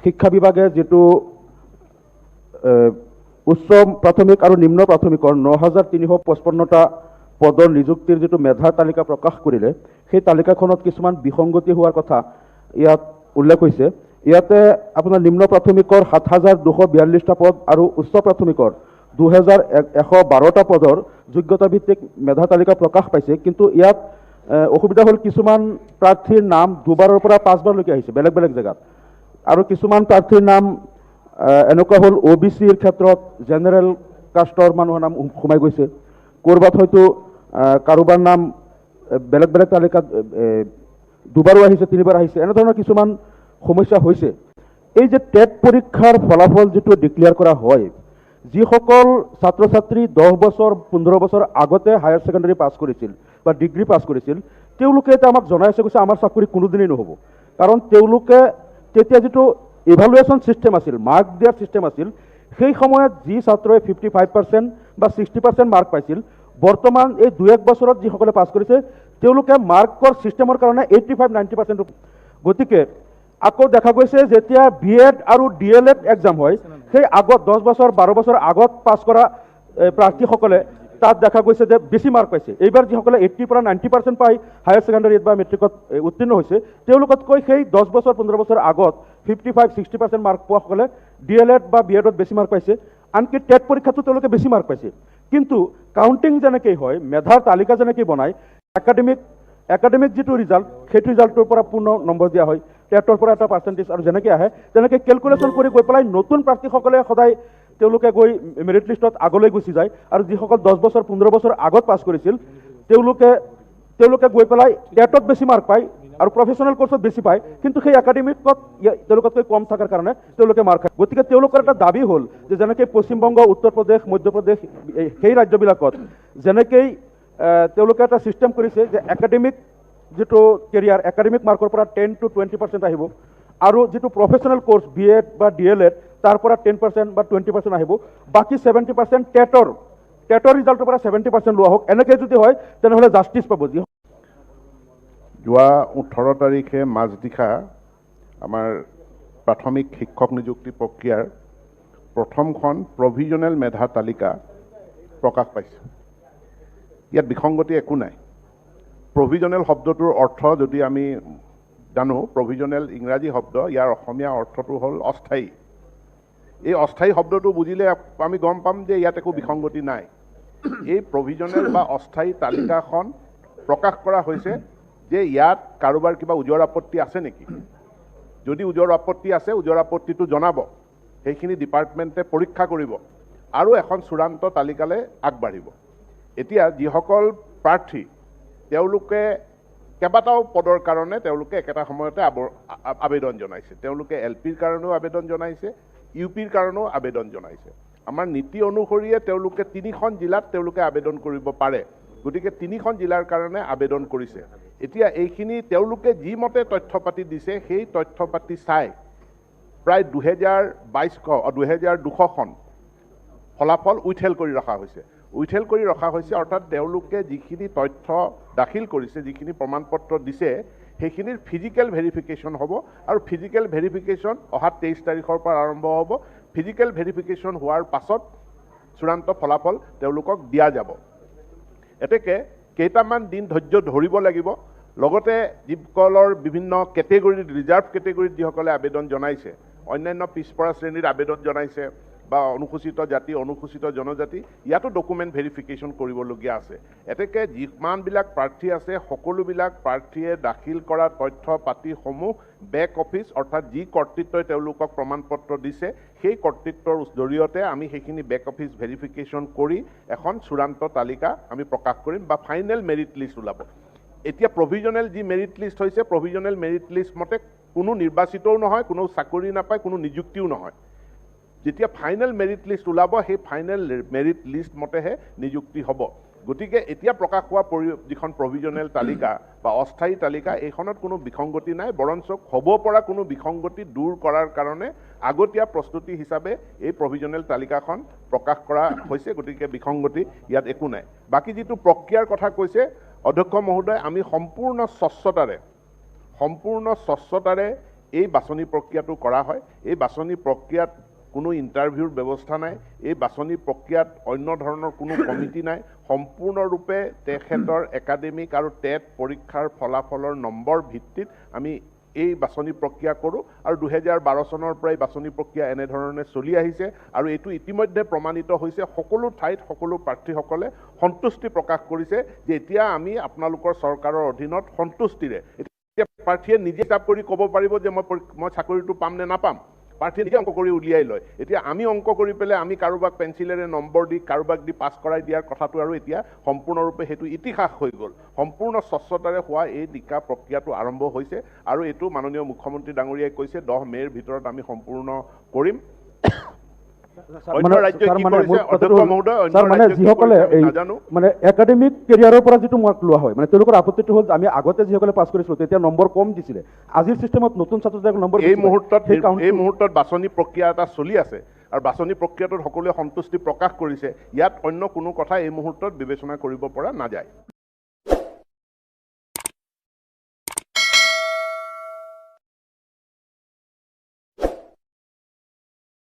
শিক্ষা বিভাগে যেটো উচ্চ প্ৰাথমিক আৰ নিম্ন প্ৰাথমিকৰ ৯৩৫৫টা পদৰ নিযুক্তিৰ যেটো মেধাৰ তালিকা প্ৰকাশ কৰিলে সেই তালিকাখনত কিছুমান বিসংগতি হোৱাৰ কথা ইয়াত উল্লেখ হৈছে। ইয়াতে আপোনাৰ নিম্ন প্ৰাথমিকৰ ৭,২৪২টা পদ আৰু উচ্চ প্ৰাথমিকৰ ২,১১২টা পদৰ যোগ্যতা ভিত্তিক মেধা তালিকা প্ৰকাশ পাইছে। কিন্তু ইয়াত অসুবিধা হ'ল কিছুমান প্ৰাৰ্থীৰ নাম দুবাৰৰ পৰা ৫বাৰলৈকে আহিছে বেলেগ বেলেগ জেগাত, আৰু কিছুমান প্ৰাৰ্থীৰ নাম এনেকুৱা হ'ল OBCৰ ক্ষেত্ৰত জেনেৰেল কাষ্টৰ মানুহৰ নাম সোমাই গৈছে, ক'ৰবাত হয়তো কাৰোবাৰ নাম বেলেগ বেলেগ তালিকাত দুবাৰো আহিছে, তিনিবাৰ আহিছে, এনেধৰণৰ কিছুমান সমস্যা হৈছে। এই যে টেট পৰীক্ষাৰ ফলাফল যেটো ডিক্লেয়াৰ কৰা হয়, যিসকল ছাত্ৰ ছাত্ৰী 10 বছৰ 15 বছৰ আগতে হায়াৰ ছেকেণ্ডাৰী পাছ কৰিছিল বা ডিগ্ৰী পাছ কৰিছিল, তেওঁলোকে এটা আমাক জনাই আছে কৈছে আমাৰ চাকৰি কোনোদিনেই নহ'ব। কাৰণ তেওঁলোকে তেতিয়া যেটো ইভালুৱেশ্যন ছিষ্টেম আছিল, মাৰ্ক দিয়াৰ ছিষ্টেম আছিল, সেই সময়ত যি ছাত্ৰই 55% বা 60% মাৰ্ক পাইছিল, বৰ্তমান এই 2-1 বছৰত যিসকলে পাছ কৰিছে তেওঁলোকে মাৰ্কৰ ছিষ্টেমৰ কাৰণে 85-90% গতিকে আকৌ দেখা গৈছে যেতিয়া BEd আৰু DLEd এক্সাম হয়, সেই আগত 10 বছৰ 12 বছৰ আগত পাছ কৰা প্ৰাৰ্থীসকলে তাত দেখা গৈছে যে বেছি মাৰ্ক পাইছে। এইবাৰ যিসকলে 80 পৰা 90% পাই হায়াৰ ছেকেণ্ডাৰীত বা মেট্ৰিকত উত্তীৰ্ণ হৈছে, তেওঁলোকতকৈ সেই 10 বছৰ 15 বছৰ আগত 55-60% মাৰ্ক পোৱাসকলে DLEd বা BEdত বেছি মাৰ্ক পাইছে। আনকি টেট পৰীক্ষাতো তেওঁলোকে বেছি মাৰ্ক পাইছে। কিন্তু কাউণ্টিং যেনেকৈ হয়, মেধাৰ তালিকা যেনেকৈ বনায়, একাডেমিক যেটো ৰিজাল্ট, সেইটো ৰিজাল্টৰ পৰা পূৰ্ণ নম্বৰ দিয়া হয়, টেটৰ পৰা এটা পাৰ্চেণ্টেজ, আৰু যেনেকৈ আহে তেনেকৈ কেলকুলেশ্যন কৰি গৈ পেলাই নতুন প্ৰাৰ্থীসকলে সদায় তেওঁলোকে গৈ মেৰিট লিষ্টত আগলৈ গুচি যায়, আৰু যিসকল 10 বছৰ 15 বছৰ আগত পাছ কৰিছিল তেওঁলোকে গৈ পেলাই টেটত বেছি মাৰ্ক পায় আৰু প্ৰফেচনেল কোৰ্চত বেছি পায়, কিন্তু সেই একাডেমিকত তেওঁলোকতকৈ কম থকাৰ কাৰণে তেওঁলোকে মাৰ্ক খায়। গতিকে তেওঁলোকৰ এটা দাবী হ'ল যে যেনেকৈ পশ্চিমবংগ, উত্তৰ প্ৰদেশ, মধ্যপ্ৰদেশ সেই ৰাজ্যবিলাকত যেনেকৈ তেওঁলোকে এটা ছিষ্টেম কৰিছে যে একাডেমিক যেটো কেৰিয়াৰ, একাডেমিক মাৰ্কৰ পৰা 10 to 20% আহিব, আৰু যেটো প্ৰফেচনেল কোৰ্চ BEd বা DLEd তাৰ পৰা 10% বা 20% আহিব, বাকী 70% টেটৰ ৰিজাল্টৰ পৰা 70% লোৱা হোক। এনেকৈ যদি হয় তেনেহ'লে জাষ্টিছ পাব। যোৱা 18 তাৰিখে মাজনিশা আমাৰ প্ৰাথমিক শিক্ষক নিযুক্তি প্ৰক্ৰিয়াৰ প্ৰথমখন প্ৰভিজনেল মেধা তালিকা প্ৰকাশ পাইছে। ইয়াত বিসংগতি একো নাই। প্ৰভিজনেল শব্দটোৰ অৰ্থ যদি আমি জানো, প্ৰভিজনেল ইংৰাজী শব্দ, ইয়াৰ অসমীয়া অৰ্থটো হ'ল অস্থায়ী। এই অস্থায়ী শব্দটো বুজিলে আমি গম পাম যে ইয়াত একো বিসংগতি নাই। এই প্ৰভিজনেল বা অস্থায়ী তালিকাখন প্ৰকাশ কৰা হৈছে যে ইয়াত কাৰোবাৰ কিবা উজৰ আপত্তি আছে নেকি। যদি উজৰ আপত্তি আছে, উজৰ আপত্তিটো জনাব, সেইখিনি ডিপাৰ্টমেণ্টে পৰীক্ষা কৰিব আৰু এখন চূড়ান্ত তালিকালৈ আগবাঢ়িব। এতিয়া যিসকল প্ৰাৰ্থী তেওঁলোকে কেইবাটাও পদৰ কাৰণে তেওঁলোকে একেটা সময়তে আবেদন জনাইছে, তেওঁলোকে LPৰ কাৰণেও আবেদন জনাইছে, UPৰ কাৰণেও আবেদন জনাইছে। আমাৰ নীতি অনুসৰিয়ে তেওঁলোকে 3খন জিলাত তেওঁলোকে আবেদন কৰিব পাৰে, গতিকে 3খন জিলাৰ কাৰণে আবেদন কৰিছে। এতিয়া এইখিনি তেওঁলোকে যি মতে তথ্য পাতি দিছে, সেই তথ্য পাতি চাই প্ৰায় 2200খন ফলাফল উইথেল কৰি ৰখা হৈছে। অৰ্থাৎ তেওঁলোকে যিখিনি তথ্য দাখিল কৰিছে, যিখিনি প্ৰমাণপত্ৰ দিছে, সেইখিনিৰ ফিজিকেল ভেৰিফিকেশ্যন হ'ব, আৰু ফিজিকেল ভেৰিফিকেশ্যন অহা 23 তাৰিখৰ পৰা আৰম্ভ হ'ব। ফিজিকেল ভেৰিফিকেশ্যন হোৱাৰ পাছত চূড়ান্ত ফলাফল তেওঁলোকক দিয়া যাব। এতেকে কেইটামান দিন ধৈৰ্য ধৰিব লাগিব। লগতে যিসকলৰ বিভিন্ন কেটেগৰীত, ৰিজাৰ্ভ কেটেগৰীত যিসকলে আবেদন জনাইছে, অন্যান্য পিছপৰা শ্ৰেণীৰ আবেদন জনাইছে বা অনুসূচিত জাতি, অনুসূচিত জনজাতি, ইয়াতো ডকুমেণ্ট ভেৰিফিকেশ্যন কৰিবলগীয়া আছে। এতেকে যিমানবিলাক প্ৰাৰ্থী আছে, সকলোবিলাক প্ৰাৰ্থীয়ে দাখিল কৰা তথ্য পাতিসমূহ বেক অফিচ, অৰ্থাৎ যি কৰ্তৃত্বই তেওঁলোকক প্ৰমাণপত্ৰ দিছে, সেই কৰ্তৃত্বৰ জৰিয়তে আমি সেইখিনি বেক অফিচ ভেৰিফিকেশ্যন কৰি এখন চূড়ান্ত তালিকা আমি প্ৰকাশ কৰিম বা ফাইনেল মেৰিট লিষ্ট ওলাব। এতিয়া প্ৰভিজনেল যি মেৰিট লিষ্ট হৈছে, প্ৰভিজনেল মেৰিট লিষ্ট মতে কোনো নিৰ্বাচিতও নহয়, কোনো চাকৰি নাপায়, কোনো নিযুক্তিও নহয়। যেতিয়া ফাইনেল মেৰিট লিষ্ট ওলাব, সেই ফাইনেল মেৰিট লিষ্ট মতেহে নিযুক্তি হ'ব। গতিকে এতিয়া প্ৰকাশ হোৱা যিখন প্ৰভিজনেল তালিকা বা অস্থায়ী তালিকা, এইখনত কোনো বিসংগতি নাই, বৰঞ্চ হ'ব পৰা কোনো বিসংগতি দূৰ কৰাৰ কাৰণে আগতীয়া প্ৰস্তুতি হিচাপে এই প্ৰভিজনেল তালিকাখন প্ৰকাশ কৰা হৈছে। গতিকে বিসংগতি ইয়াত একো নাই। বাকী যিটো প্ৰক্ৰিয়াৰ কথা কৈছে অধ্যক্ষ মহোদয়, আমি সম্পূৰ্ণ স্বচ্ছতাৰে এই বাছনি প্ৰক্ৰিয়াটো কৰা হয়। এই বাছনি প্ৰক্ৰিয়াত কোনো ইণ্টাৰভিউৰ ব্যৱস্থা নাই, এই বাছনি প্ৰক্ৰিয়াত অন্য ধৰণৰ কোনো কমিটি নাই, সম্পূৰ্ণৰূপে তেখেতৰ একাডেমিক আৰু টেট পৰীক্ষাৰ ফলাফলৰ নম্বৰ ভিত্তিত আমি এই বাছনি প্ৰক্ৰিয়া কৰোঁ আৰু 2012 চনৰ পৰাই বাছনি প্ৰক্ৰিয়া এনেধৰণে চলি আহিছে আৰু এইটো ইতিমধ্যে প্ৰমাণিত হৈছে। সকলো ঠাইত সকলো প্ৰাৰ্থীসকলে সন্তুষ্টি প্ৰকাশ কৰিছে যে এতিয়া আমি আপোনালোকৰ চৰকাৰৰ অধীনত সন্তুষ্টিৰে, এতিয়া প্ৰাৰ্থীয়ে নিজে হিচাপ কৰি ক'ব পাৰিব যে মই চাকৰিটো পাম নে নাপাম। প্ৰাৰ্থীয়ে নিজে অংক কৰি উলিয়াই লয়। এতিয়া আমি অংক কৰি পেলাই আমি কাৰোবাক পেঞ্চিলেৰে নম্বৰ দি কাৰোবাক দি পাছ কৰাই দিয়াৰ কথাটো আৰু এতিয়া সম্পূৰ্ণৰূপে সেইটো ইতিহাস হৈ গ'ল। সম্পূৰ্ণ স্বচ্ছতাৰে হোৱা এই নিকা প্ৰক্ৰিয়াটো আৰম্ভ হৈছে আৰু এইটো মাননীয় মুখ্যমন্ত্ৰী ডাঙৰীয়াই কৈছে 10 মে'ৰ ভিতৰত আমি সম্পূৰ্ণ কৰিম। যিসকলে মানে একাডেমিক কেৰিয়াৰৰ পৰা যিটো মাৰ্ক লোৱা হয়, মানে তেওঁলোকৰ আপত্তিটো হ'ল আমি আগতে যিসকলে পাছ কৰিছিলোঁ তেতিয়া নম্বৰ কম দিছিলে, আজিৰ চিষ্টেমত নতুন ছাত্ৰ নম্বৰ এই মুহূৰ্তত বাছনি প্ৰক্ৰিয়া এটা চলি আছে আৰু বাছনি প্ৰক্ৰিয়াটোত সকলোৱে সন্তুষ্টি প্ৰকাশ কৰিছে। ইয়াত অন্য কোনো কথা এই মুহূৰ্তত বিবেচনা কৰিব পৰা নাযায়।